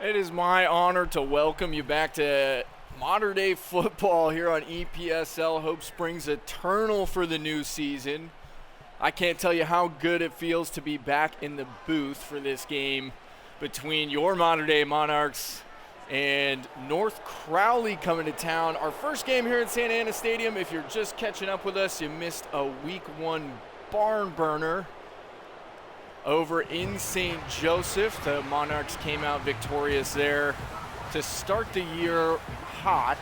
It is my honor to welcome you back to modern day football here on EPSL. Hope springs eternal for the new season. I can't tell you how good it feels to be back in the booth for this game between your modern day Monarchs and North Crowley coming to town. Our first game here at Santa Ana Stadium. If you're just catching up with us, you missed a week one barn burner over in St. Joseph. The Monarchs came out victorious there to start the year hot,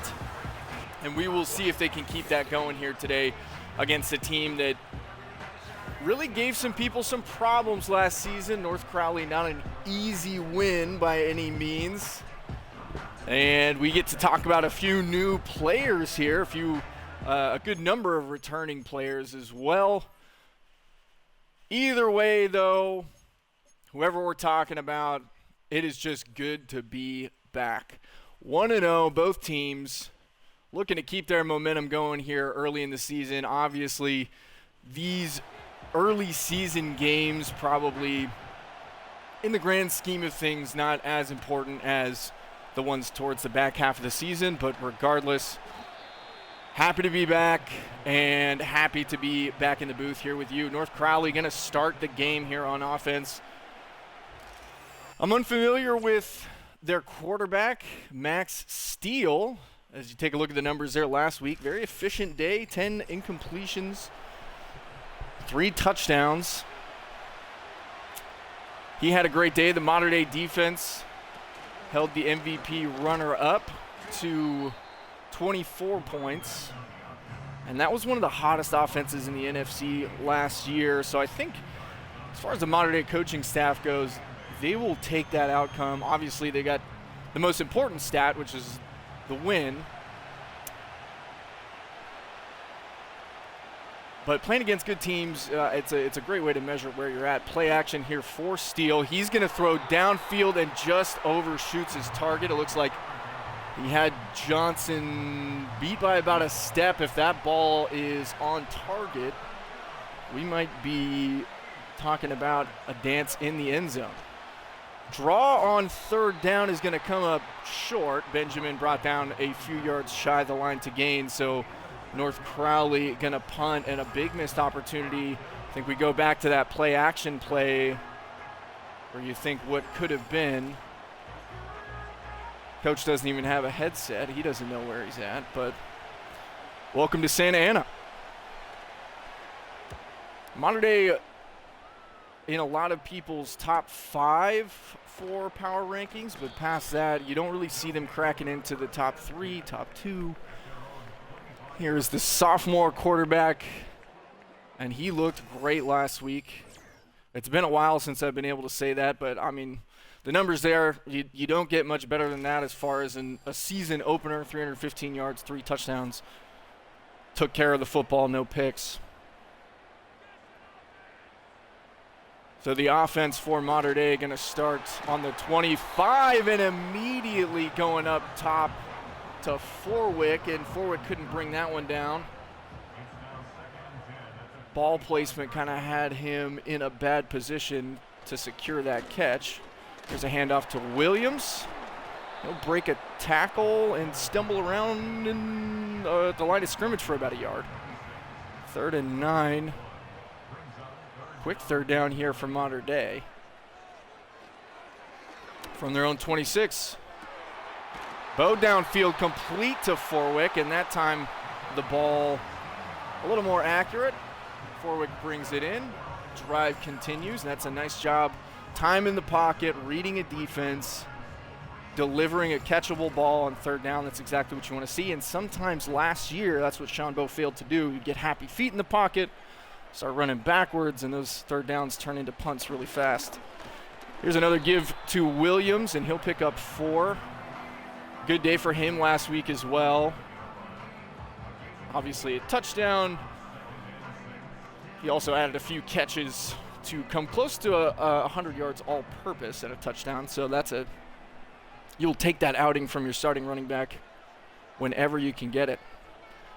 and we will see if they can keep that going here today against a team that really gave some people some problems last season. North Crowley, not an easy win by any means. And we get to talk about a few new players here, a good number of returning players as well. Either way, though, whoever we're talking about, it is just good to be back. 1-0, both teams looking to keep their momentum going here early in the season. Obviously, these early season games probably, in the grand scheme of things, not as important as the ones towards the back half of the season, but regardless, happy to be back and happy to be back in the booth here with you. North Crowley going to start the game here on offense. I'm unfamiliar with their quarterback, Max Steele. As you take a look at the numbers there last week, very efficient day, 10 incompletions, 3 touchdowns. He had a great day. The modern day defense held the MVP runner-up to 24 points, and that was one of the hottest offenses in the NFC last year. So I think as far as the modern day coaching staff goes, they will take that outcome. Obviously, they got the most important stat, which is the win. But playing against good teams, it's a great way to measure where you're at. Play action here for Steele. He's going to throw downfield and just overshoots his target. It looks like he had Johnson beat by about a step. If that ball is on target, we might be talking about a dance in the end zone. Draw on third down is going to come up short. Benjamin brought down a few yards shy of the line to gain, so North Crowley going to punt, and a big missed opportunity. I think we go back to that play action play where you think what could have been. Coach doesn't even have a headset. He doesn't know where he's at, but welcome to Santa Ana. Modern day in a lot of people's top 5 for power rankings, but past that, you don't really see them cracking into the top 3, top 2. Here's the sophomore quarterback, and he looked great last week. It's been a while since I've been able to say that, but I mean, the numbers there, you don't get much better than that as far as a season opener. 315 yards, 3 touchdowns. Took care of the football, no picks. So the offense for modern day going to start on the 25 and immediately going up top to Forwick, and Forwick couldn't bring that one down. Ball placement kind of had him in a bad position to secure that catch. There's a handoff to Williams. He'll break a tackle and stumble around in the line of scrimmage for about a yard. 3rd and 9. Quick third down here for modern day. From their own 26. Bow downfield complete to Forwick, and that time the ball a little more accurate. Forwick brings it in. Drive continues, and that's a nice job. Time in the pocket, reading a defense, delivering a catchable ball on third down. That's exactly what you want to see. And sometimes last year, that's what Sean Bowe failed to do. You get happy feet in the pocket, start running backwards, and those third downs turn into punts really fast. Here's another give to Williams, and he'll pick up 4. Good day for him last week as well. Obviously a touchdown. He also added a few catches to come close to 100 yards all-purpose and a touchdown. So you'll take that outing from your starting running back whenever you can get it.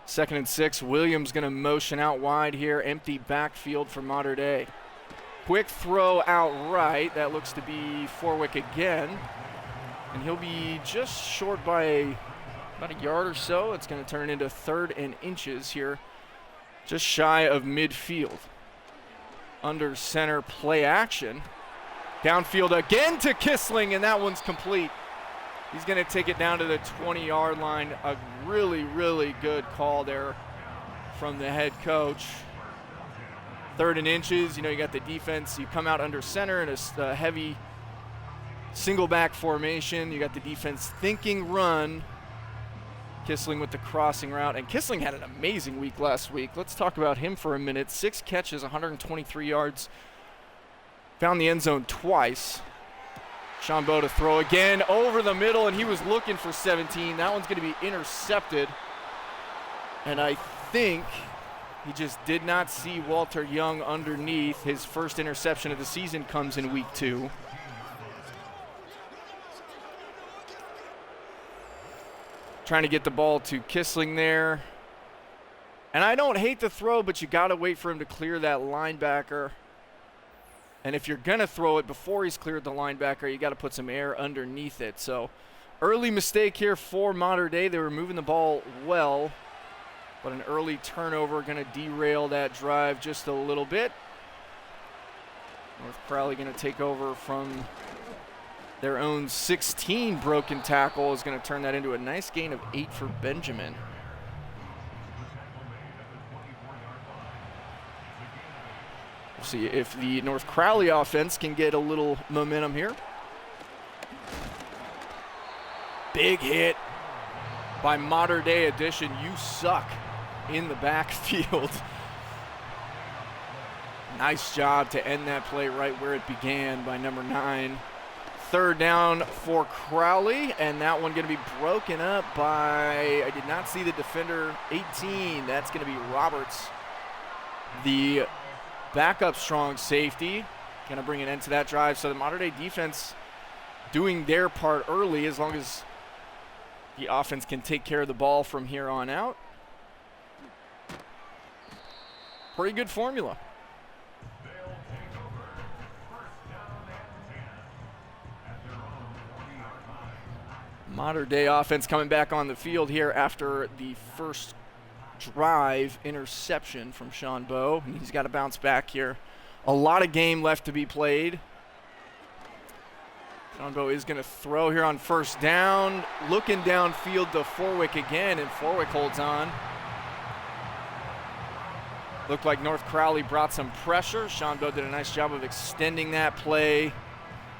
2nd and 6. Williams going to motion out wide here. Empty backfield for modern day. Quick throw out right. That looks to be Forwick again. and he'll be just short by about a yard or so. It's going to turn into 3rd and inches here, just shy of midfield. Under center play action. Downfield again to Kissling, and that one's complete. He's going to take it down to the 20-yard line. A really, really good call there from the head coach. 3rd and inches, you got the defense. You come out under center in a heavy single back formation. You got the defense thinking run. Kissling with the crossing route. And Kissling had an amazing week last week. Let's talk about him for a minute. 6 catches, 123 yards. Found the end zone twice. Sean Bowe to throw again over the middle, and he was looking for 17. That one's going to be intercepted. And I think he just did not see Walter Young underneath. His first interception of the season comes in week 2. Trying to get the ball to Kissling there. And I don't hate the throw, but you got to wait for him to clear that linebacker. And if you're going to throw it before he's cleared the linebacker, you got to put some air underneath it. So early mistake here for Mater Dei. They were moving the ball well, but an early turnover going to derail that drive just a little bit. North Crowley going to take over from their own 16 broken tackle. Is going to turn that into a nice gain of 8 for Benjamin. We'll see if the North Crowley offense can get a little momentum here. Big hit by Mater Dei addition. You suck in the backfield. Nice job to end that play right where it began by number 9. 3rd down for Crowley, and that one going to be broken up by, I did not see the defender, 18. That's going to be Roberts, the backup strong safety. Going to bring an end to that drive. So the Mater Dei defense doing their part early, as long as the offense can take care of the ball from here on out. Pretty good formula. Mater Dei offense coming back on the field here after the first drive interception from Sean Bowe. And he's got to bounce back here. A lot of game left to be played. Sean Bowe is going to throw here on 1st down. Looking downfield to Forwick again, and Forwick holds on. Looked like North Crowley brought some pressure. Sean Bowe did a nice job of extending that play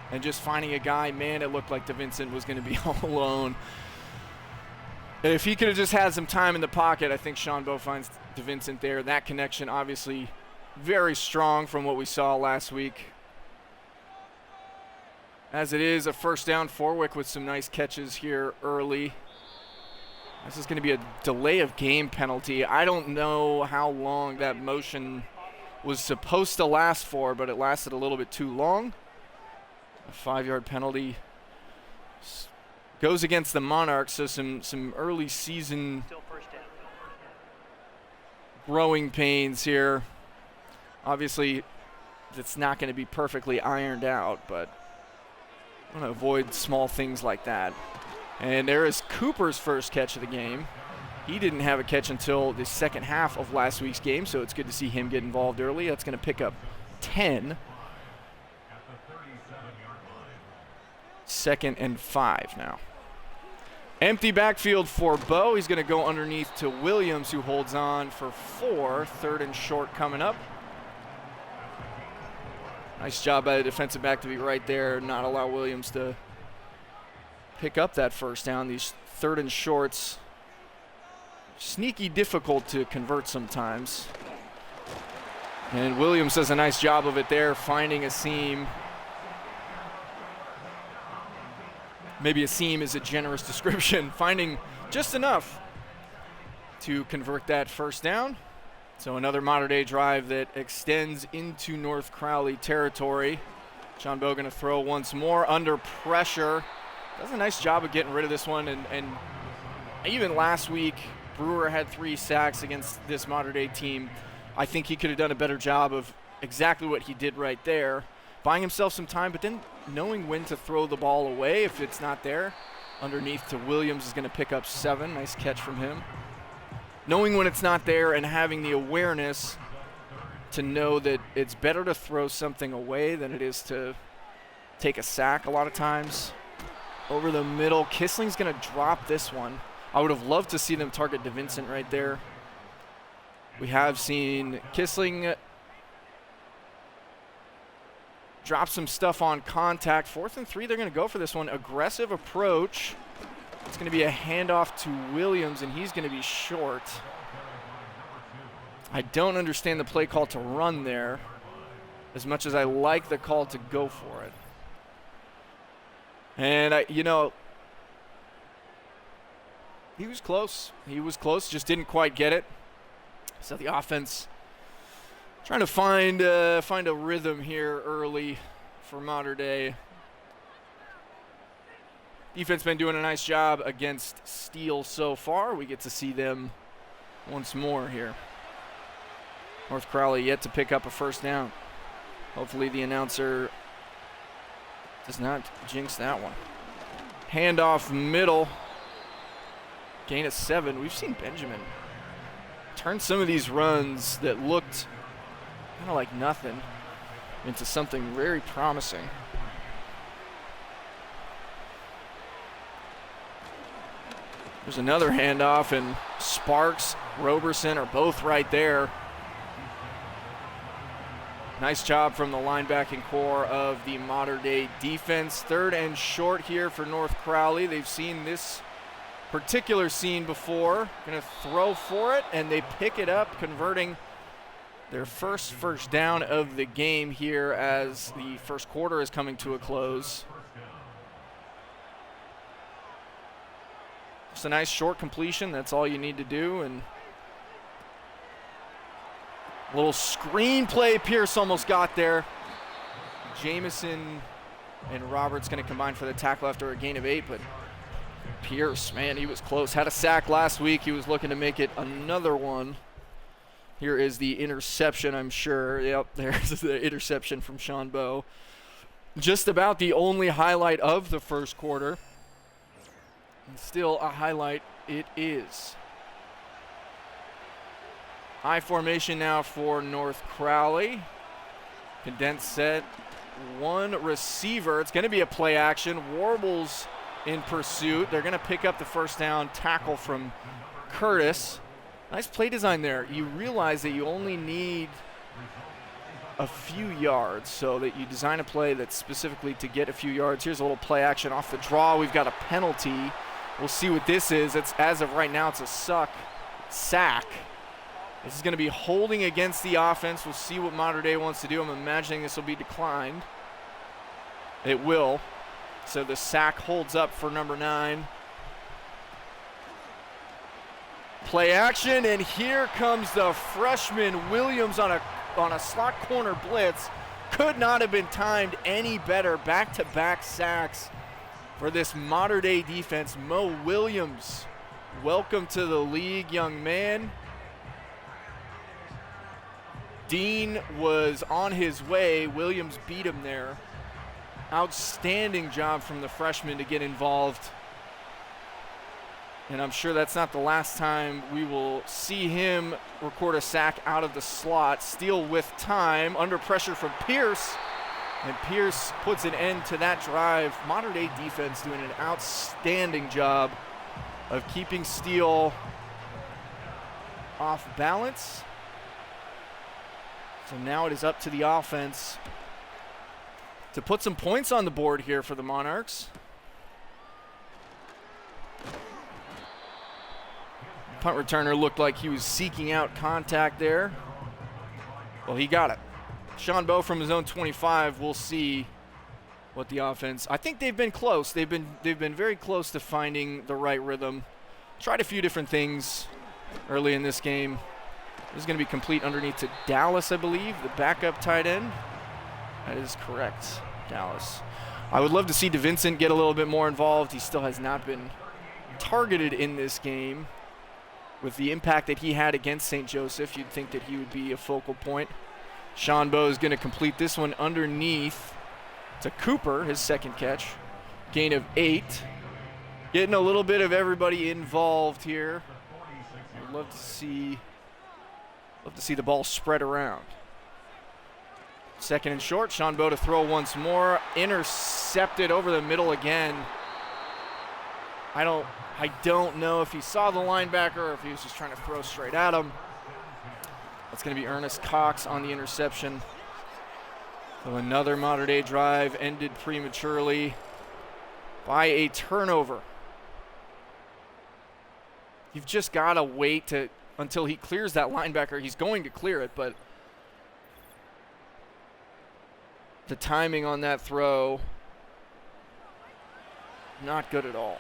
and just finding a guy. Man, it looked like DeVincent was going to be all alone. And if he could have just had some time in the pocket, I think Sean Bowe finds DeVincent there. That connection obviously very strong from what we saw last week. As it is, a 1st down. Forwick with some nice catches here early. This is going to be a delay of game penalty. I don't know how long that motion was supposed to last for, but it lasted a little bit too long. A 5-yard penalty goes against the Monarchs, so some early season growing pains here. Obviously, it's not going to be perfectly ironed out, but I want to avoid small things like that. And there is Cooper's first catch of the game. He didn't have a catch until the second half of last week's game, so it's good to see him get involved early. That's going to pick up 10. 2nd and 5 now. Empty backfield for Bowe. He's going to go underneath to Williams, who holds on for 4. 3rd and short coming up. Nice job by the defensive back to be right there, not allow Williams to pick up that 1st down. These 3rd and shorts, sneaky difficult to convert sometimes. And Williams does a nice job of it there, finding a seam. Maybe a seam is a generous description. Finding just enough to convert that 1st down. So another Mater Dei drive that extends into North Crowley territory. Sean Bowe going to throw once more under pressure. Does a nice job of getting rid of this one. And even last week, Brewer had 3 sacks against this Mater Dei team. I think he could have done a better job of exactly what he did right there. buying himself some time, but then knowing when to throw the ball away if it's not there. Underneath to Williams is going to pick up 7. Nice catch from him. Knowing when it's not there and having the awareness to know that it's better to throw something away than it is to take a sack a lot of times. Over the middle, Kissling's going to drop this one. I would have loved to see them target DeVincent right there. We have seen Kissling drop some stuff on contact. 4th and 3, they're going to go for this one. Aggressive approach. It's going to be a handoff to Williams, and he's going to be short. I don't understand the play call to run there as much as I like the call to go for it. And, he was close. He was close, just didn't quite get it. So the offense trying to find a rhythm here early for Mater Dei. Defense been doing a nice job against Steele so far. We get to see them once more here. North Crowley yet to pick up a first down. Hopefully the announcer does not jinx that one. Handoff middle. Gain of 7. We've seen Benjamin turn some of these runs that looked kind of like nothing into something very promising. There's another handoff, and Sparks, Roberson are both right there. Nice job from the linebacking core of the Mater Dei defense. 3rd and short here for North Crowley. They've seen this particular scene before. Going to throw for it, and they pick it up, converting their first down of the game here as the first quarter is coming to a close. Just a nice short completion. That's all you need to do. And a little screen play. Pierce almost got there. Jamison and Roberts going to combine for the tackle after a gain of 8, but Pierce, man, he was close. Had a sack last week. He was looking to make it another one. Here is the interception, I'm sure. Yep, there's the interception from Sean Bowe. Just about the only highlight of the first quarter. And still a highlight it is. High formation now for North Crowley. Condensed set. 1 receiver. It's going to be a play action. Warbles in pursuit. They're going to pick up the first down. Tackle from Curtis. Nice play design there. You realize that you only need a few yards, so that you design a play that's specifically to get a few yards. Here's a little play action off the draw. We've got a penalty. We'll see what this is. It's, as of right now, it's a sack. This is going to be holding against the offense. We'll see what Mater Dei wants to do. I'm imagining this will be declined. It will. So the sack holds up for number 9. Play action, and here comes the freshman Williams on a slot corner blitz. Could not have been timed any better. Back-to-back sacks for this Mater Dei defense. Mo Williams, welcome to the league, young man. Dean was on his way. Williams beat him there. Outstanding job from the freshman to get involved. And I'm sure that's not the last time we will see him record a sack out of the slot. Steele with time, under pressure from Pierce. And Pierce puts an end to that drive. Mater Dei defense doing an outstanding job of keeping Steele off balance. So now it is up to the offense to put some points on the board here for the Monarchs. Punt returner looked like he was seeking out contact there. Well, he got it. Sean Bowe from his own 25. We'll see what the offense. I think they've been close. They've been very close to finding the right rhythm. Tried a few different things early in this game. This is going to be complete underneath to Dallas, I believe, the backup tight end. That is correct, Dallas. I would love to see DeVincent get a little bit more involved. He still has not been targeted in this game. With the impact that he had against St. Joseph, you'd think that he would be a focal point. Sean Bowe is going to complete this one underneath to Cooper, his second catch. Gain of 8. Getting a little bit of everybody involved here. I'd love to see the ball spread around. Second and short, Shanbo to throw once more. Intercepted over the middle again. I don't know if he saw the linebacker or if he was just trying to throw straight at him. That's going to be Ernest Cox on the interception. So another Mater Dei drive ended prematurely by a turnover. You've just got to wait until he clears that linebacker. He's going to clear it, but the timing on that throw, not good at all.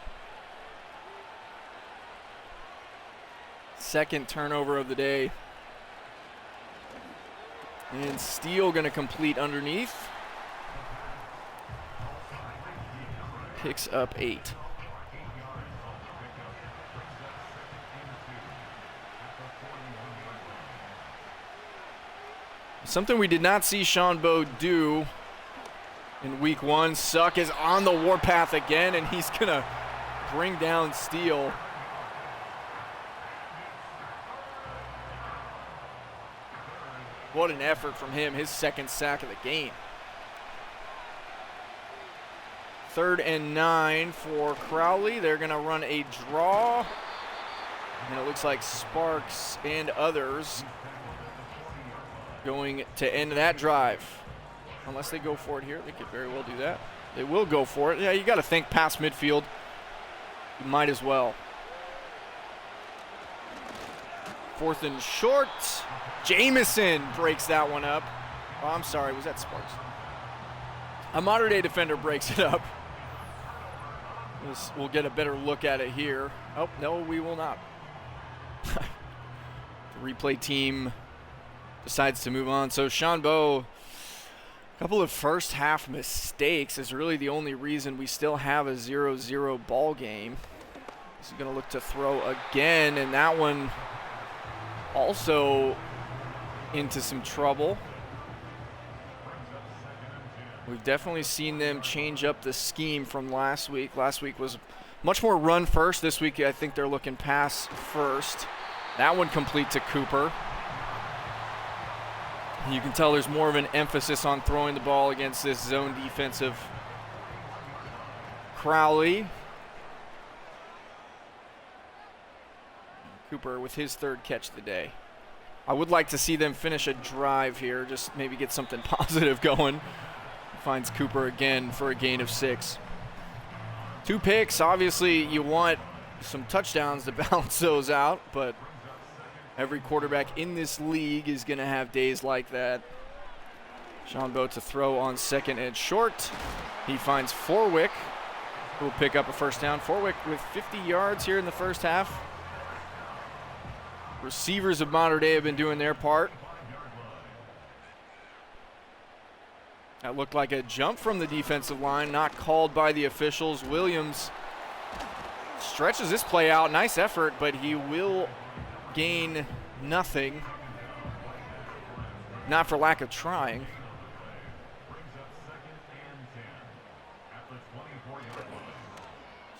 Second turnover of the day. And Steele going to complete underneath. Picks up 8. Something we did not see Shanbo do in week 1. Suck is on the warpath again, and he's going to bring down Steele. What an effort from him, his second sack of the game. 3rd and 9 for Crowley. They're going to run a draw. And it looks like Sparks and others going to end that drive. Unless they go for it here. They could very well do that. They will go for it. Yeah, you got to think past midfield. You might as well. 4th and short. Jamison breaks that one up. Oh, I'm sorry, was that Sparks? A Mater Dei defender breaks it up. We'll get a better look at it here. Oh, no, we will not. The replay team decides to move on. So Shanbo, a couple of first half mistakes is really the only reason we still have a 0-0 ball game. He's going to look to throw again, and that one also into some trouble. We've definitely seen them change up the scheme from last week. Last week was much more run first. This week I think they're looking pass first. That one complete to Cooper. You can tell there's more of an emphasis on throwing the ball against this zone defensive Crowley. Cooper with his 3rd catch of the day. I would like to see them finish a drive here, just maybe get something positive going. Finds Cooper again for a gain of 6. 2 picks. Obviously, you want some touchdowns to balance those out, but every quarterback in this league is going to have days like that. Shanbo to throw on 2nd and short. He finds Forwick, who will pick up a first down. Forwick with 50 yards here in the first half. Receivers of Mater Dei have been doing their part. That looked like a jump from the defensive line, not called by the officials. Williams stretches this play out. Nice effort, but he will gain nothing. Not for lack of trying.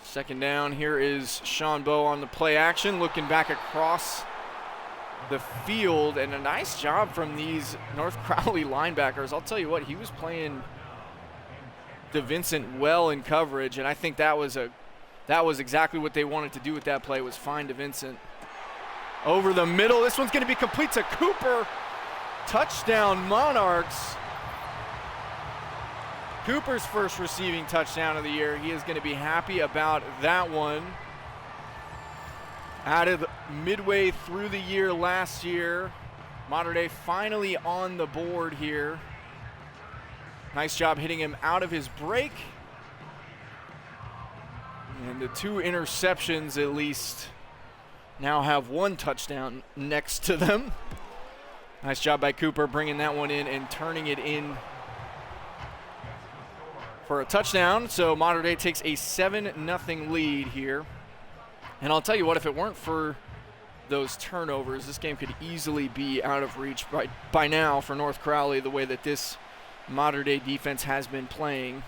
Second down. Here is Shanbo on the play action, looking back across the field, and a nice job from these North Crowley linebackers. I'll tell you what, he was playing DeVincent well in coverage, and I think that was exactly what they wanted to do with that play, was find DeVincent. Over the middle, this one's going to be complete to Cooper. Touchdown, Monarchs. Cooper's first receiving touchdown of the year. He is going to be happy about that one. Added midway through the year last year. Mater Dei finally on the board here. Nice job hitting him out of his break. And the 2 interceptions at least now have 1 touchdown next to them. Nice job by Cooper bringing that one in and turning it in for a touchdown. So Mater Dei takes a 7-0 lead here. And I'll tell you what, if it weren't for those turnovers, this game could easily be out of reach by now for North Crowley, the way that this Mater Dei defense has been playing.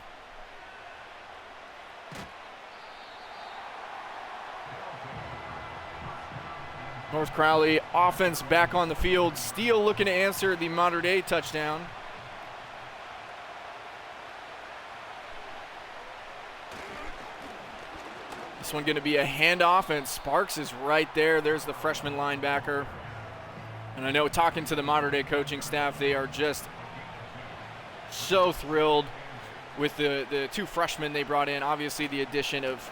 North Crowley offense back on the field. Steele looking to answer the Mater Dei touchdown. This one going to be a handoff, and Sparks is right there. There's the freshman linebacker. And I know talking to the Mater Dei coaching staff, they are just so thrilled with the two freshmen they brought in. Obviously the addition of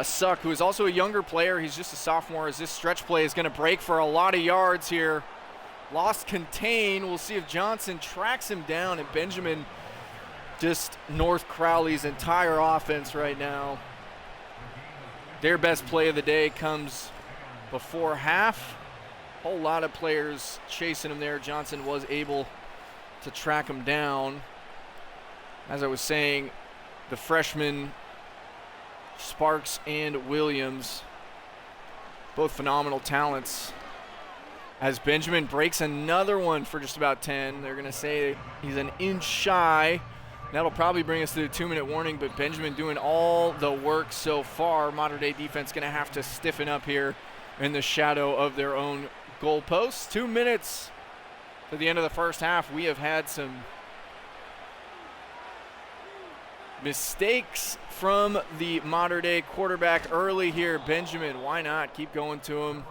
Suck, who is also a younger player. He's just a sophomore, as this stretch play is going to break for a lot of yards here. Lost contain. We'll see if Johnson tracks him down, and Benjamin, just North Crowley's entire offense right now. Their best play of the day comes before half. Whole lot of players chasing him there. Johnson was able to track him down. As I was saying, the freshmen Sparks and Williams, both phenomenal talents. As Benjamin breaks another one for just about 10. They're going to say he's an inch shy. That'll probably bring us to the 2-minute warning, but Benjamin doing all the work so far. Mater Dei defense going to have to stiffen up here in the shadow of their own goalposts. 2 minutes to the end of the first half. We have had some mistakes from the Mater Dei quarterback early here. Benjamin, why not? Keep going to him.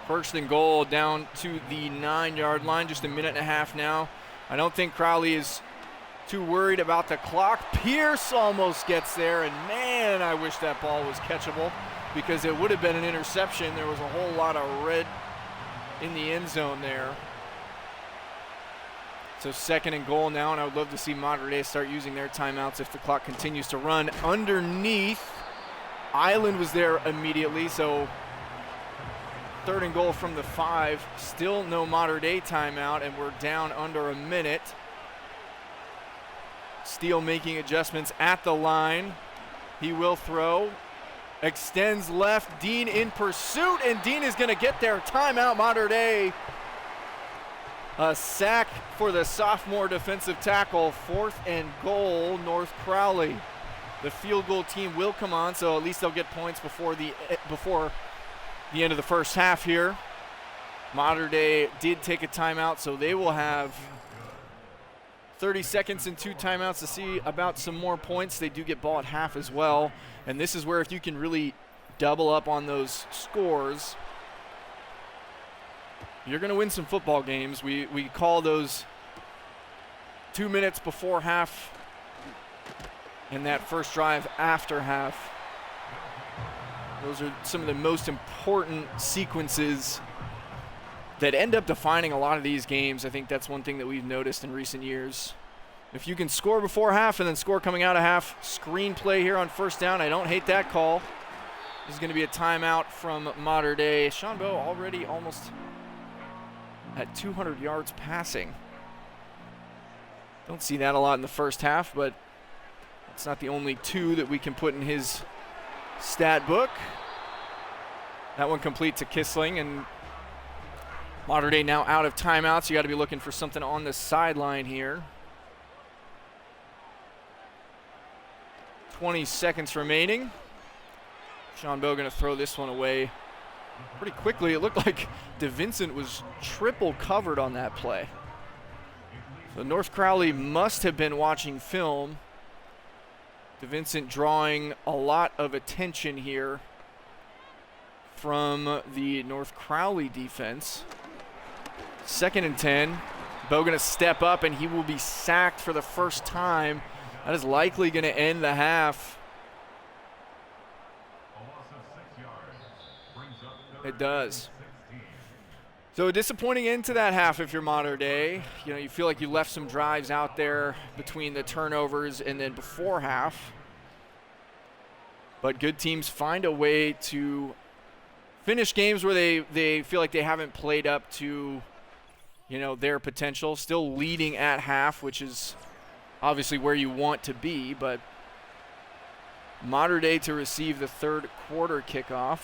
First and goal down to the 9-yard line, just a minute and a half now. I don't think Crowley is too worried about the clock. Pierce almost gets there, and man, I wish that ball was catchable, because it would have been an interception. There was a whole lot of red in the end zone there. So second and goal now, and I would love to see Mater Dei start using their timeouts if the clock continues to run. Underneath, Island was there immediately, so third and goal from the 5. Still no Mater Dei timeout, and we're down under a minute. Steele making adjustments at the line. He will throw. Extends left. Dean in pursuit, and Dean is going to get there. Timeout, Mater Dei. A sack for the sophomore defensive tackle. Fourth and goal, North Crowley. The field goal team will come on, so at least they'll get points before the end of the first half here. Mater Dei did take a timeout, so they will have 30 seconds and 2 timeouts to see about some more points. They do get ball at half as well, and this is where if you can really double up on those scores, you're going to win some football games. We call those 2 minutes before half and that first drive after half. Those are some of the most important sequences that end up defining a lot of these games. I think that's one thing that we've noticed in recent years. If you can score before half and then score coming out of half, screenplay here on first down. I don't hate that call. This is going to be a timeout from Mater Dei. Sean Bowe already almost at 200 yards passing. Don't see that a lot in the first half, but it's not the only 2 that we can put in his stat book. That one complete to Kissling, and Mater Dei now out of timeouts. You got to be looking for something on the sideline here. 20 seconds remaining. Sean Bowe going to throw this one away pretty quickly. It looked like DeVincent was triple covered on that play. So North Crowley must have been watching film. DeVincent drawing a lot of attention here from the North Crowley defense. 2nd and 10. Bowe going to step up, and he will be sacked for the first time. That is likely going to end the half. It does. So a disappointing end to that half if you're Mater Dei. You know, you feel like you left some drives out there between the turnovers and then before half. But good teams find a way to finish games where they feel like they haven't played up to, you know, their potential. Still leading at half, which is obviously where you want to be, but Mater Dei to receive the third quarter kickoff.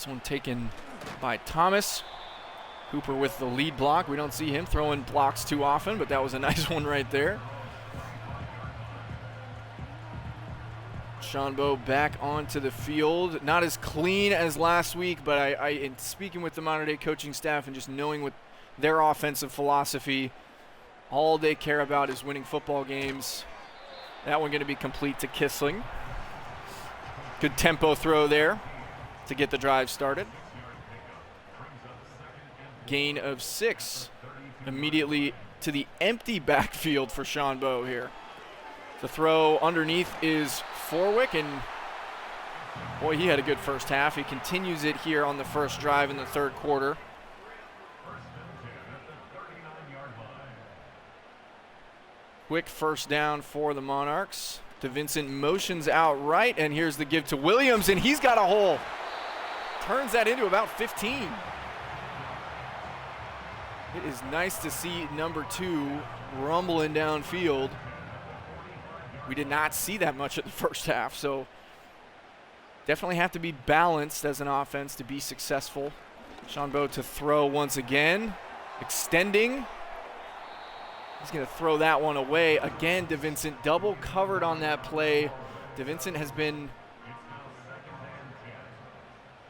This one taken by Thomas. Cooper with the lead block. We don't see him throwing blocks too often, but that was a nice one right there. Shanbo back onto the field. Not as clean as last week, but in speaking with the Modern Day coaching staff and just knowing what their offensive philosophy, all they care about is winning football games. That one going to be complete to Kissling. Good tempo throw there to get the drive started. Gain of 6 immediately to the empty backfield for Shanbo here. The throw underneath is Forwick, and boy, he had a good first half. He continues it here on the first drive in the third quarter. Quick first down for the Monarchs. DeVincent motions out right, and here's the give to Williams, and he's got a hole. Turns that into about 15. It is nice to see number 2 rumbling downfield. We did not see that much at the first half, so definitely have to be balanced as an offense to be successful. Shanbo to throw once again, extending. He's going to throw that one away. Again, DeVincent double covered on that play. DeVincent has been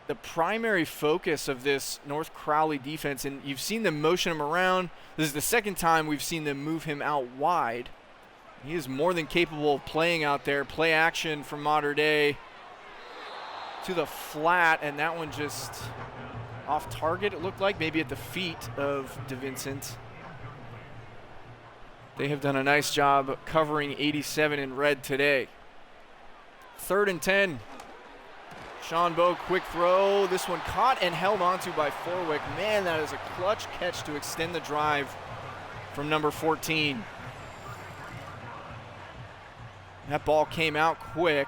the primary focus of this North Crowley defense, and you've seen them motion him around. This is the second time we've seen them move him out wide. He is more than capable of playing out there. Play action from Mater Dei to the flat, and that one just off target, it looked like, maybe at the feet of DeVincent. They have done a nice job covering 87 in red today. 3rd and 10. Shanbo, quick throw. This one caught and held onto by Forwick. Man, that is a clutch catch to extend the drive from number 14. That ball came out quick.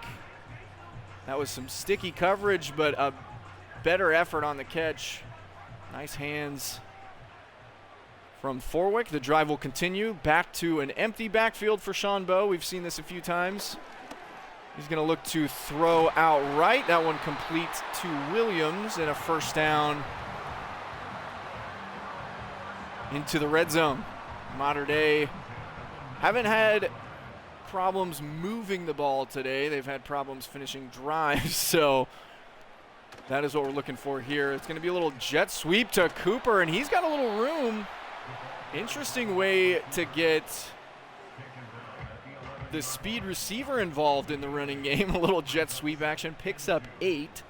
That was some sticky coverage, but a better effort on the catch. Nice hands from Forwick. The drive will continue. Back to an empty backfield for Shanbo. We've seen this a few times. He's going to look to throw out right. That one complete to Williams, and a first down into the red zone. Mater Dei haven't had problems moving the ball today. They've had problems finishing drives, so that is what we're looking for here. It's going to be a little jet sweep to Cooper, and he's got a little room. Interesting way to get the speed receiver involved in the running game. A little jet sweep action. Picks up 8.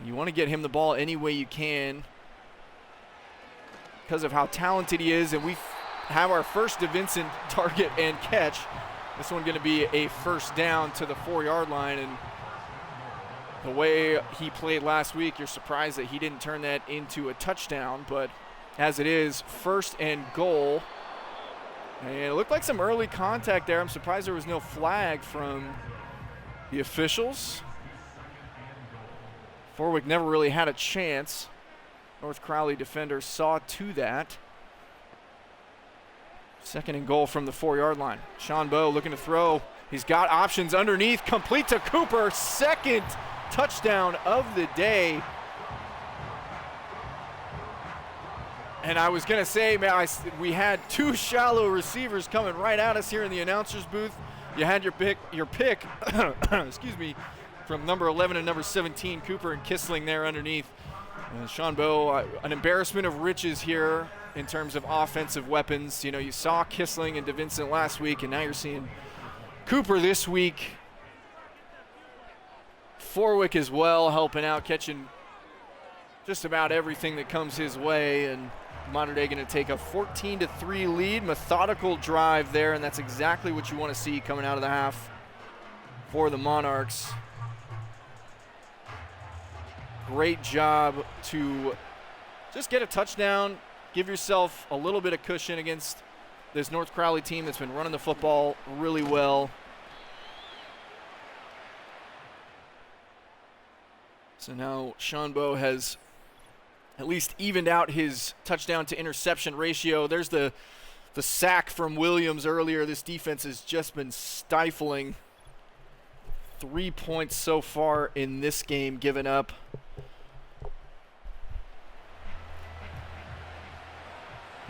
You want to get him the ball any way you can because of how talented he is, and we have our first DeVincent target and catch. This one going to be a first down to the 4-yard line, and the way he played last week, you're surprised that he didn't turn that into a touchdown, but as it is, 1st and goal. And it looked like some early contact there. I'm surprised there was no flag from the officials. Forwick never really had a chance. North Crowley defender saw to that. 2nd and goal from the 4-yard line. Shanbo looking to throw. He's got options underneath. Complete to Cooper. 2nd touchdown of the day. And I was going to say, man, we had 2 shallow receivers coming right at us here in the announcer's booth. You had your pick excuse me, from number 11 and number 17, Cooper and Kissling there underneath. Shanbo, an embarrassment of riches here in terms of offensive weapons. You know, you saw Kissling and DeVincent last week, and now you're seeing Cooper this week. Forwick as well, helping out, catching just about everything that comes his way, and Mater Dei going to take a 14-3 lead. Methodical drive there, and that's exactly what you want to see coming out of the half for the Monarchs. Great job to just get a touchdown, give yourself a little bit of cushion against this North Crowley team that's been running the football really well. So now Shanbo has at least evened out his touchdown to interception ratio. There's the sack from Williams earlier. This defense has just been stifling. 3 points so far in this game given up.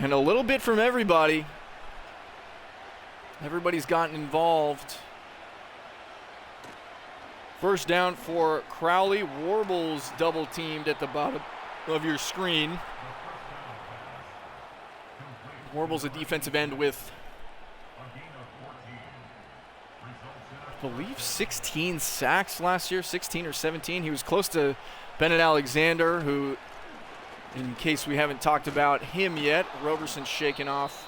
And a little bit from everybody. Everybody's gotten involved. First down for Crowley. Warbles double teamed at the bottom of your screen. Warbles a defensive end with, I believe, 16 sacks last year, 16 or 17. He was close to Bennett Alexander, who, in case we haven't talked about him yet, Roberson's shaken off.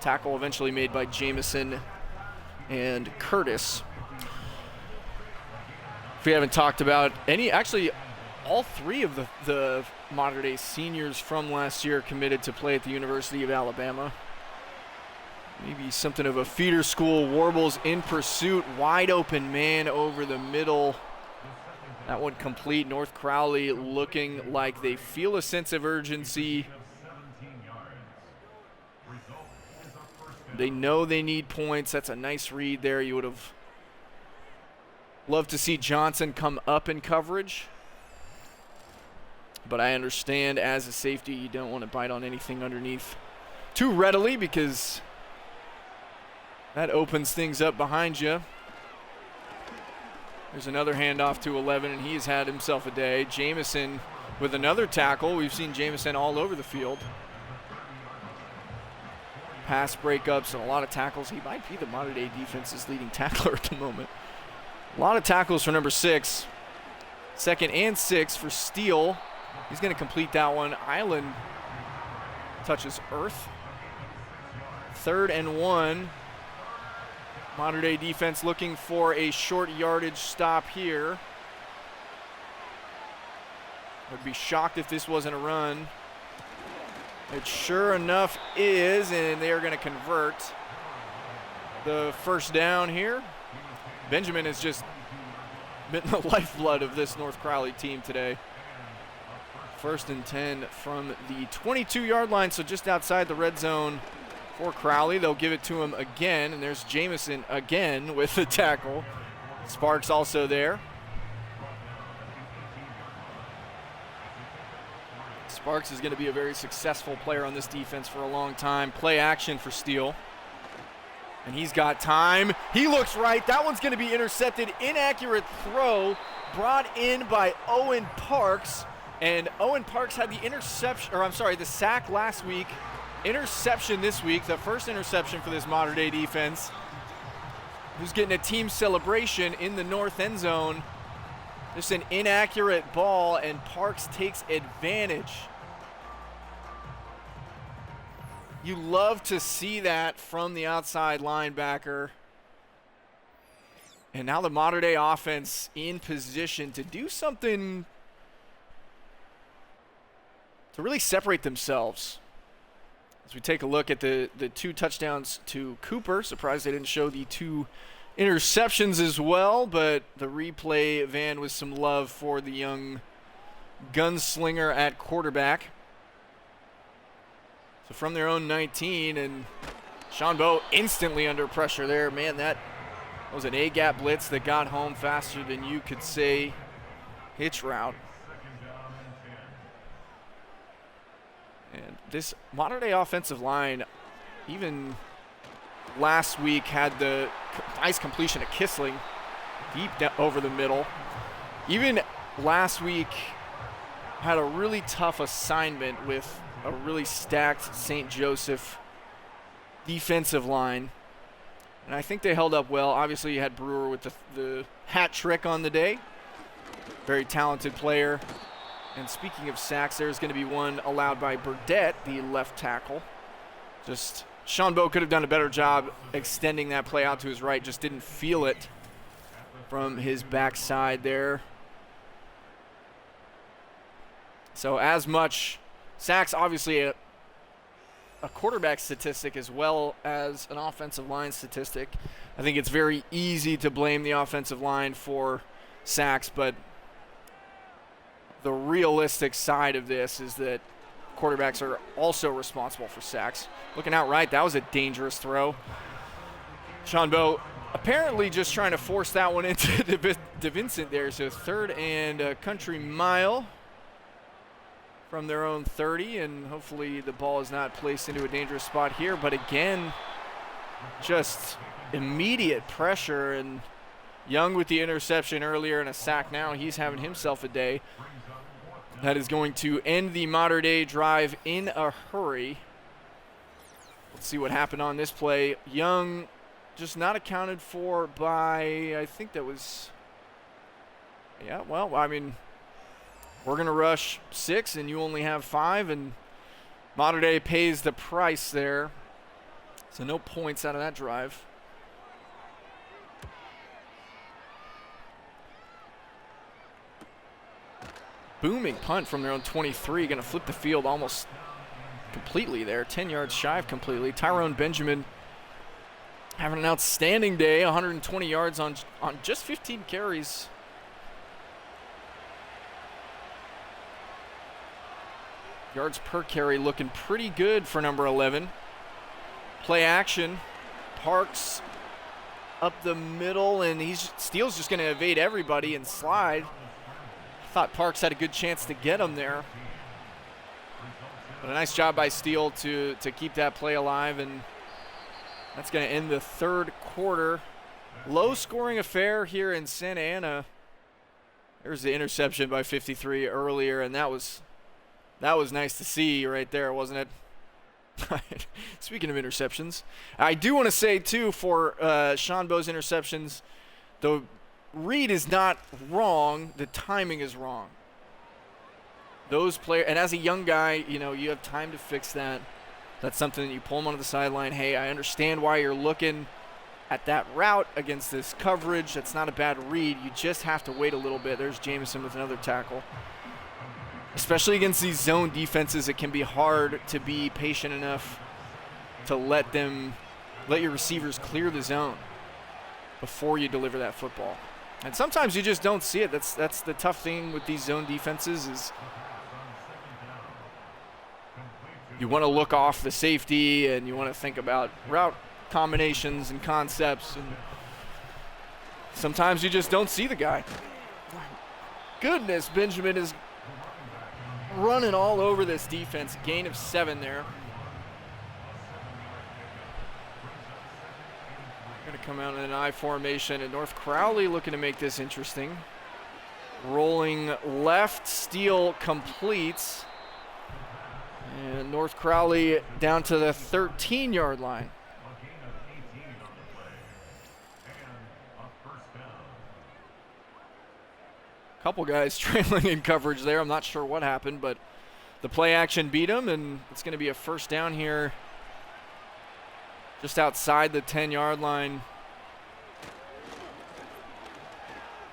Tackle eventually made by Jamison and Curtis. If we haven't talked about any, actually all three of the Mater Dei seniors from last year committed to play at the University of Alabama. Maybe something of a feeder school. Warbles in pursuit, wide open man over the middle. That one complete. North Crowley looking like they feel a sense of urgency. They know they need points. That's a nice read there. You would have loved to see Johnson come up in coverage. But I understand as a safety, you don't want to bite on anything underneath too readily because that opens things up behind you. There's another handoff to 11, and he has had himself a day. Jamison with another tackle. We've seen Jamison all over the field. Pass breakups and a lot of tackles. He might be the Mater Dei defense's leading tackler at the moment. A lot of tackles for number 6. 2nd and 6 for Steele. He's going to complete that one. Island touches earth. 3rd and 1. Mater Dei defense looking for a short yardage stop here. I'd be shocked if this wasn't a run. It sure enough is, and they are going to convert the first down here. Benjamin has just been the lifeblood of this North Crowley team today. 1st and 10 from the 22-yard line, so just outside the red zone for Crowley. They'll give it to him again, and there's Jamison again with the tackle. Sparks also there. Sparks is going to be a very successful player on this defense for a long time. Play action for Steele. And he's got time. He looks right. That one's going to be intercepted. Inaccurate throw brought in by Owen Parks. And Owen Parks had the the sack last week. Interception this week, the first interception for this Mater Dei defense. Who's getting a team celebration in the north end zone. Just an inaccurate ball, and Parks takes advantage. You love to see that from the outside linebacker. And now the Mater Dei offense in position to do something to really separate themselves. As we take a look at the 2 touchdowns to Cooper, surprised they didn't show the 2 interceptions as well, but the replay van with some love for the young gunslinger at quarterback. So from their own 19, and Sean Bowe instantly under pressure there. Man, that was an A-gap blitz that got home faster than you could say hitch route. And this Mater Dei offensive line, even last week, had the nice completion of Kissling deep over the middle. Even last week had a really tough assignment with a really stacked St. Joseph defensive line. And I think they held up well. Obviously, you had Brewer with the hat trick on the day. Very talented player. And speaking of sacks, there's going to be one allowed by Burdett, the left tackle. Just Sean Bowe could have done a better job extending that play out to his right. Just didn't feel it from his backside there. So as much sacks, obviously a quarterback statistic as well as an offensive line statistic. I think it's very easy to blame the offensive line for sacks, but the realistic side of this is that quarterbacks are also responsible for sacks. Looking out right, that was a dangerous throw. Sean Bowe apparently just trying to force that one into DeVincent there. So 3rd and a country mile from their own 30, and hopefully the ball is not placed into a dangerous spot here. But again, just immediate pressure, and Young with the interception earlier and a sack now. He's having himself a day. That is going to end the Mater Dei drive in a hurry. Let's see what happened on this play. Young just not accounted for by, I think that was, yeah, well, I mean, we're going to rush 6 and you only have 5, and Mater Dei pays the price there. So no points out of that drive. Booming punt from their own 23, going to flip the field almost completely there, 10 yards shy of completely. Tyrone Benjamin having an outstanding day, 120 yards on just 15 carries. Yards per carry looking pretty good for number 11. Play action. Parks up the middle, and Steele's just going to evade everybody and slide. Thought Parks had a good chance to get him there. But a nice job by Steele to keep that play alive, and that's going to end the third quarter. Low-scoring affair here in Santa Ana. There's the interception by 53 earlier, and that was nice to see right there, wasn't it? Speaking of interceptions, I do want to say, too, for Sean Bowe's interceptions, the read is not wrong, the timing is wrong. Those players, and as a young guy, you know, you have time to fix that. That's something that you pull them onto the sideline. Hey, I understand why you're looking at that route against this coverage. That's not a bad read. You just have to wait a little bit. There's Jamison with another tackle. Especially against these zone defenses, it can be hard to be patient enough to let your receivers clear the zone before you deliver that football. And sometimes you just don't see it. That's the tough thing with these zone defenses is you want to look off the safety and you want to think about route combinations and concepts, and sometimes you just don't see the guy. Goodness, Benjamin is running all over this defense. Gain of 7 there. Going to come out in an I formation, and North Crowley looking to make this interesting. Rolling left, Steele completes. And North Crowley down to the 13-yard line. Couple guys trailing in coverage there. I'm not sure what happened, but the play action beat him, and it's going to be a first down here just outside the 10-yard line.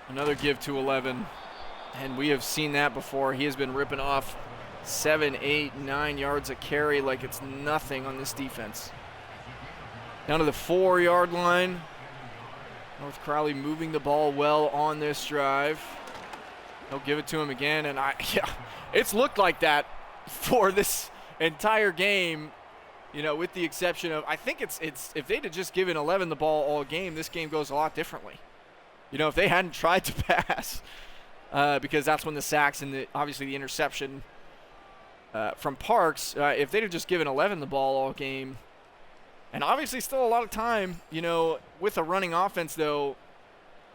Another give to 11, and we have seen that before. He has been ripping off 7, 8, 9 yards a carry like it's nothing on this defense. Down to the 4-yard line. North Crowley moving the ball well on this drive. He'll give it to him again, and it's looked like that for this entire game, you know, with the exception of, I think it's if they'd have just given 11 the ball all game, this game goes a lot differently. You know, if they hadn't tried to pass, because that's when the sacks and obviously the interception from Parks, if they'd have just given 11 the ball all game, and obviously still a lot of time, you know, with a running offense, though,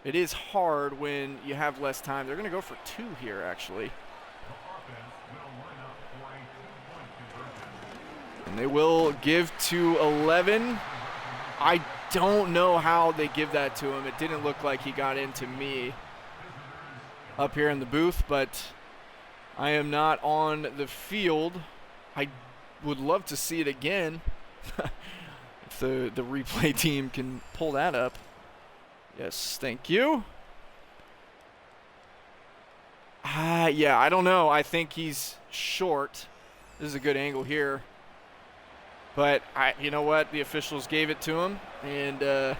it is hard when you have less time. They're going to go for 2 here, actually. And they will give to 11. I don't know how they give that to him. It didn't look like he got into me up here in the booth, but I am not on the field. I would love to see it again. If the replay team can pull that up. Yes, thank you. Yeah, I don't know. I think he's short. This is a good angle here. But you know what? The officials gave it to him, and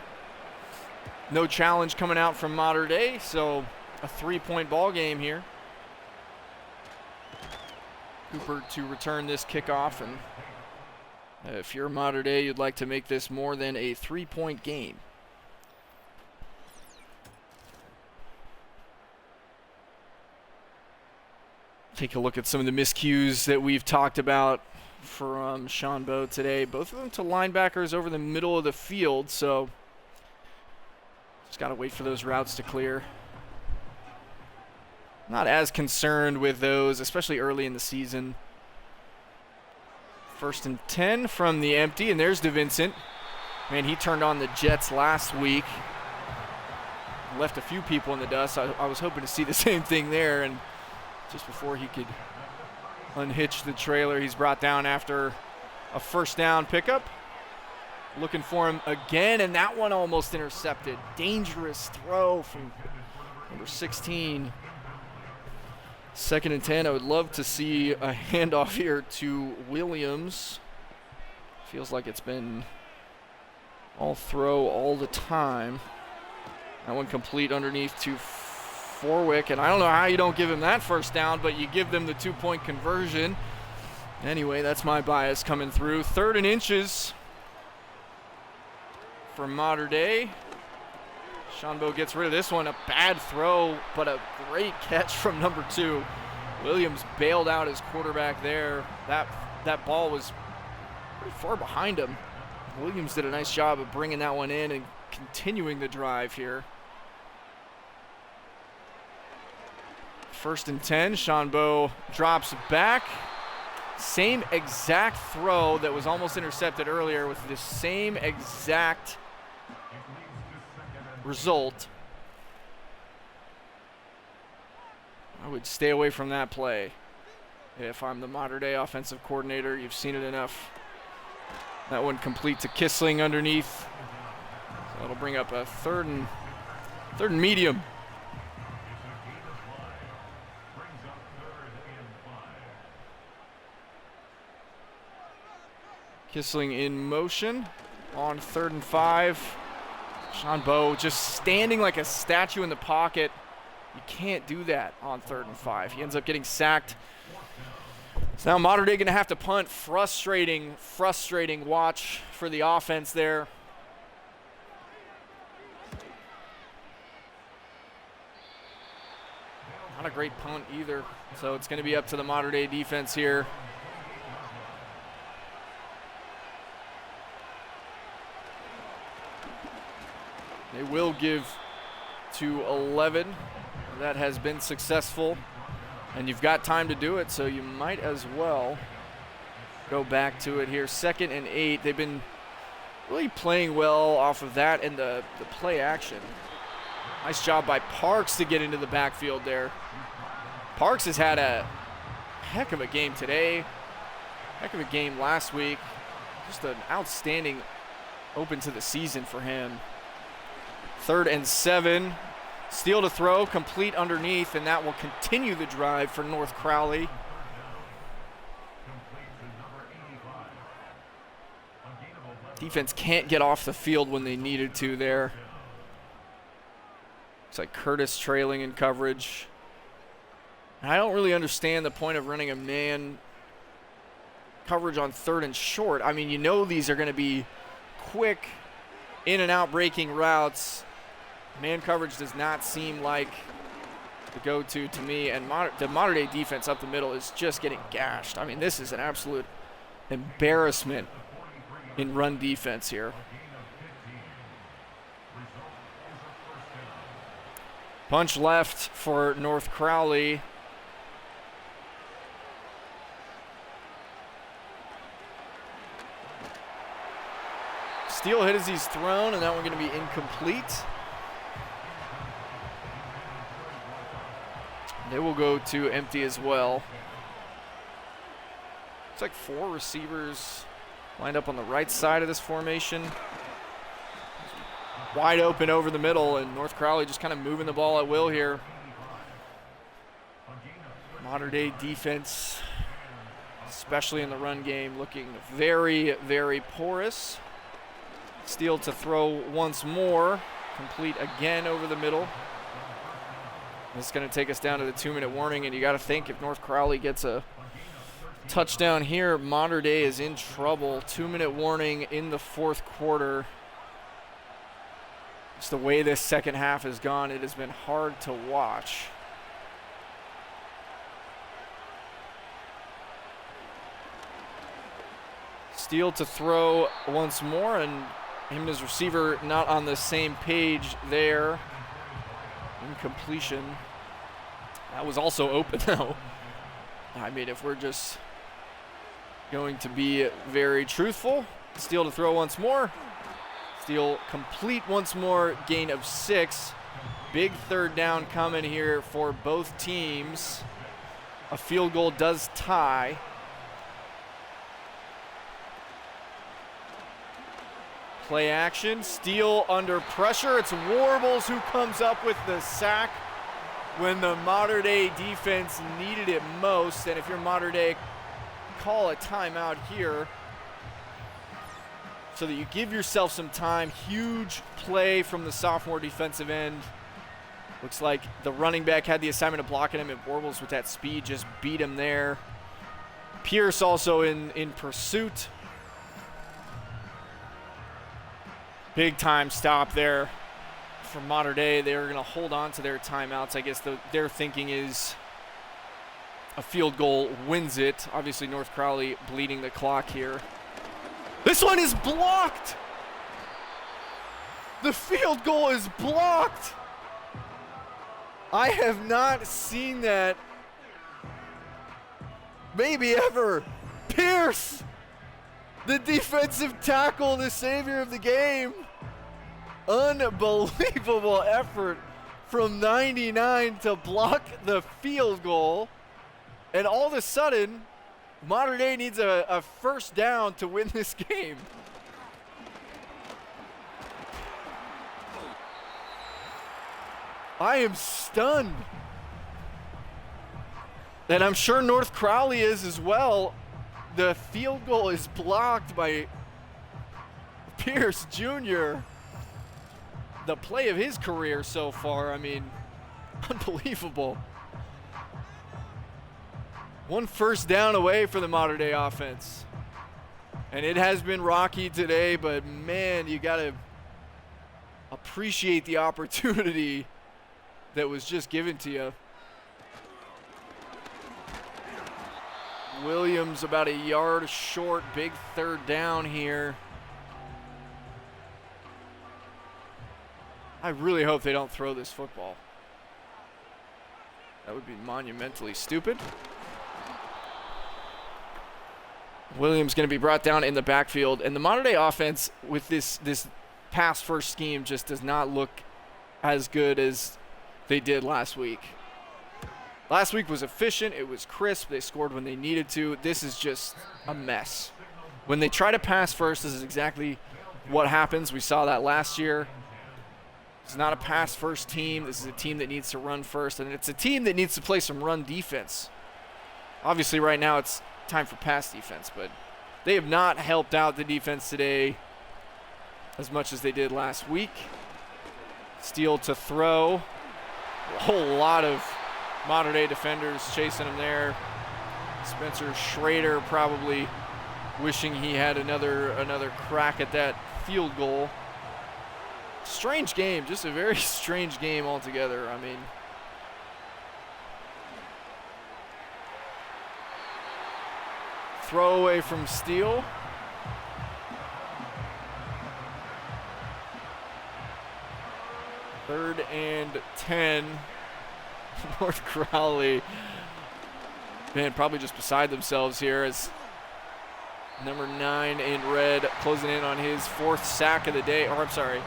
no challenge coming out from Mater Dei, so a 3-point ball game here. Cooper to return this kickoff, and if you're Mater Dei, you'd like to make this more than a 3-point game. Take a look at some of the miscues that we've talked about from Sean Bowe today. Both of them to linebackers over the middle of the field, so just got to wait for those routes to clear. Not as concerned with those, especially early in the season. 1st and 10 from the empty, and there's DeVincent. Man, he turned on the Jets last week. Left a few people in the dust. I was hoping to see the same thing there, and just before he could unhitch the trailer, he's brought down after a 1st down pickup. Looking for him again, and that one almost intercepted. Dangerous throw from number 16. 2nd and 10. I would love to see a handoff here to Williams. Feels like it's been all throw all the time. That one complete underneath to Forwick, and I don't know how you don't give him that 1st down, but you give them the 2-point conversion. Anyway, that's my bias coming through. 3rd and inches for Mater Dei. Sean Bowe gets rid of this one. A bad throw, but a great catch from number 2. Williams bailed out his quarterback there. That ball was pretty far behind him. Williams did a nice job of bringing that one in and continuing the drive here. 1st and 10. Sean Bowe drops back. Same exact throw that was almost intercepted earlier with the same exact result. I would stay away from that play if I'm the Mater Dei offensive coordinator. You've seen it enough. That one complete to Kissling underneath. So that'll bring up a third and medium. Kissling in motion on 3rd and 5. Sean Bowe just standing like a statue in the pocket. You can't do that on 3rd and 5. He ends up getting sacked. So now Mater Dei going to have to punt. Frustrating watch for the offense there. Not a great punt either. So it's going to be up to the Mater Dei defense here. They will give to 11. That has been successful. And you've got time to do it, so you might as well go back to it here. 2nd and 8. They've been really playing well off of that and the play action. Nice job by Parks to get into the backfield there. Parks has had a heck of a game today. Heck of a game last week. Just an outstanding open to the season for him. 3rd and 7. Steal to throw, complete underneath, and that will continue the drive for North Crowley. Defense can't get off the field when they needed to there. Looks like Curtis trailing in coverage. And I don't really understand the point of running a man coverage on 3rd and short. I mean, you know these are going to be quick in and out breaking routes. Man coverage does not seem like the go-to to me, and the Mater Dei defense up the middle is just getting gashed. I mean, this is an absolute embarrassment in run defense here. Punch left for North Crowley. Steal hit as he's thrown, and that one going to be incomplete. They will go to empty as well. It's like 4 receivers lined up on the right side of this formation. Wide open over the middle, and North Crowley just kind of moving the ball at will here. Mater Dei defense, especially in the run game, looking very, very porous. Steal to throw once more. Complete again over the middle. This is going to take us down to the 2-minute warning, and you got to think if North Crowley gets a touchdown here, Mater Dei is in trouble. 2-minute warning in the 4th quarter. Just the way this second half has gone, it has been hard to watch. Steele to throw once more, and him and his receiver not on the same page there. Incompletion. That was also open, though. I mean, if we're just going to be very truthful, Steele to throw once more. Steele complete once more, gain of 6. Big third down coming here for both teams. A field goal does tie. Play action, Steele under pressure. It's Warbles who comes up with the sack when the Mater Dei defense needed it most. And if you're Mater Dei, call a timeout here so that you give yourself some time. Huge play from the sophomore defensive end. Looks like the running back had the assignment of blocking him, and Warbles with that speed just beat him there. Pierce also in pursuit. Big time stop there from Mater Dei. They are going to hold on to their timeouts. I guess their thinking is a field goal wins it. Obviously, North Crowley bleeding the clock here. This one is blocked. The field goal is blocked. I have not seen that maybe ever. Pierce, the defensive tackle, the savior of the game. Unbelievable effort from 99 to block the field goal. And all of a sudden, Mater Dei needs a first down to win this game. I am stunned. And I'm sure North Crowley is as well. The field goal is blocked by Pierce Jr. The play of his career so far, I mean, unbelievable. One first down away for the Mater Dei offense. And it has been rocky today, but man, you got to appreciate the opportunity that was just given to you. Williams about a yard short, big third down here. I really hope they don't throw this football. That would be monumentally stupid. Williams going to be brought down in the backfield, and the Mater Dei offense with this pass first scheme just does not look as good as they did last week. Last week was efficient, it was crisp, they scored when they needed to. This is just a mess. When they try to pass first, this is exactly what happens. We saw that last year. It's not a pass first team. This is a team that needs to run first, and it's a team that needs to play some run defense. Obviously right now it's time for pass defense, but they have not helped out the defense today as much as they did last week. Steele to throw. A whole lot of Mater Dei defenders chasing him there. Spencer Schrader probably wishing he had another crack at that field goal. Strange game, just a very strange game altogether. I mean, throwaway from Steele. Third and 10. North Crowley, man, probably just beside themselves here as number 9 in red closing in on his 4th sack of the day. Or I'm sorry,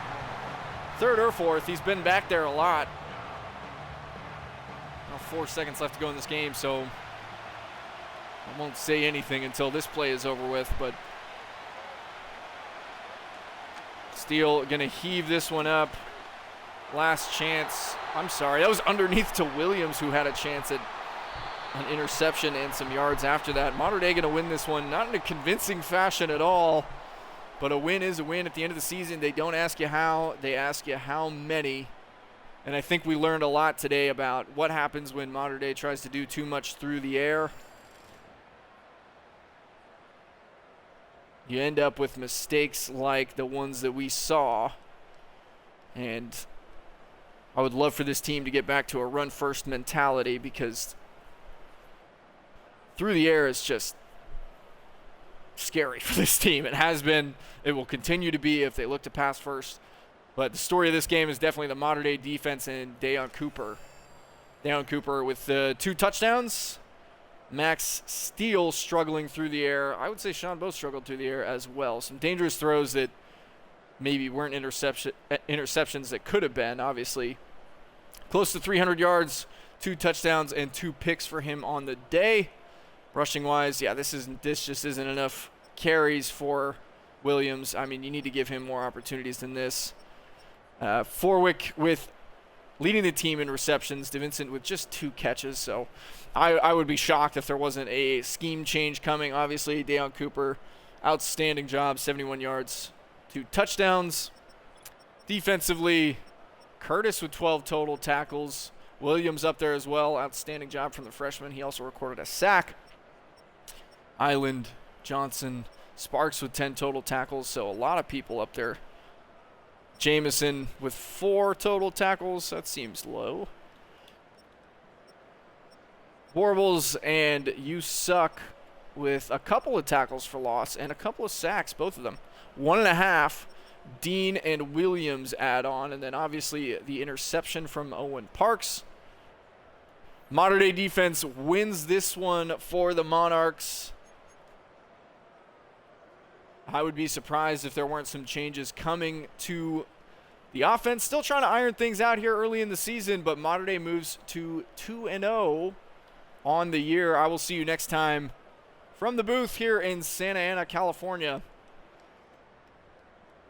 3rd or 4th. He's been back there a lot. Now 4 seconds left to go in this game, so I won't say anything until this play is over with, but Steele gonna heave this one up. Last chance. I'm sorry, that was underneath to Williams, who had a chance at an interception and some yards after that. Mater Dei gonna win this one, not in a convincing fashion at all, but a win is a win. At the end of the season, they don't ask you how, they ask you how many. And I think we learned a lot today about what happens when Mater Dei tries to do too much through the air. You end up with mistakes like the ones that we saw. And I would love for this team to get back to a run-first mentality, because through the air is just scary for this team. It has been. It will continue to be if they look to pass first. But the story of this game is definitely the modern-day defense and Deion Cooper. Deion Cooper with 2 touchdowns. Max Steele struggling through the air. I would say Sean both struggled through the air as well. Some dangerous throws that maybe weren't interceptions that could have been, obviously. Close to 300 yards, 2 touchdowns, and 2 picks for him on the day. Rushing-wise, yeah, this just isn't enough carries for Williams. I mean, you need to give him more opportunities than this. Forwick with leading the team in receptions. DeVincent with just 2 catches. So I would be shocked if there wasn't a scheme change coming. Obviously, Deion Cooper, outstanding job, 71 yards, 2 touchdowns. Defensively, Curtis with 12 total tackles. Williams up there as well. Outstanding job from the freshman. He also recorded a sack. Island, Johnson, Sparks with 10 total tackles. So a lot of people up there. Jamison with 4 total tackles. That seems low. Warbles and You Suck with a couple of tackles for loss and a couple of sacks, both of them. 1.5. Dean and Williams add on. And then obviously the interception from Owen Parks. Modern day defense wins this one for the Monarchs. I would be surprised if there weren't some changes coming to the offense. Still trying to iron things out here early in the season, but modern day moves to 2-0 on the year. I will see you next time from the booth here in Santa Ana, California.